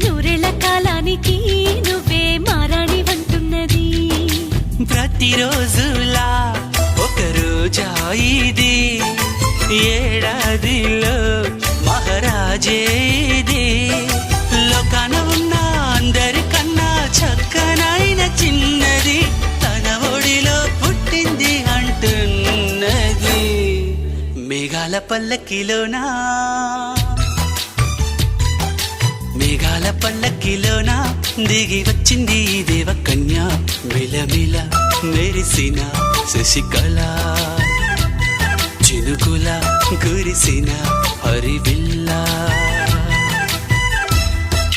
నూరేళ్ల కాలానికి నువ్వే మారాణి వంటున్నది. ప్రతిరోజులా ఒక రోజా ఇది, ఏడాదిలో మహారాజే ఇది. లోకాన ఉన్న అందరికన్నా చక్కనైన చిన్నది తన ఒడిలో పుట్టింది అంటున్నది. మేఘాల పల్లకిలోనా, మేఘాల పల్లకిలోనా దిగి వచ్చింది దేవకన్య. మిలమిల మెరిసిన శశికళ, చినుకుల కురిసిన హరివిల్లా.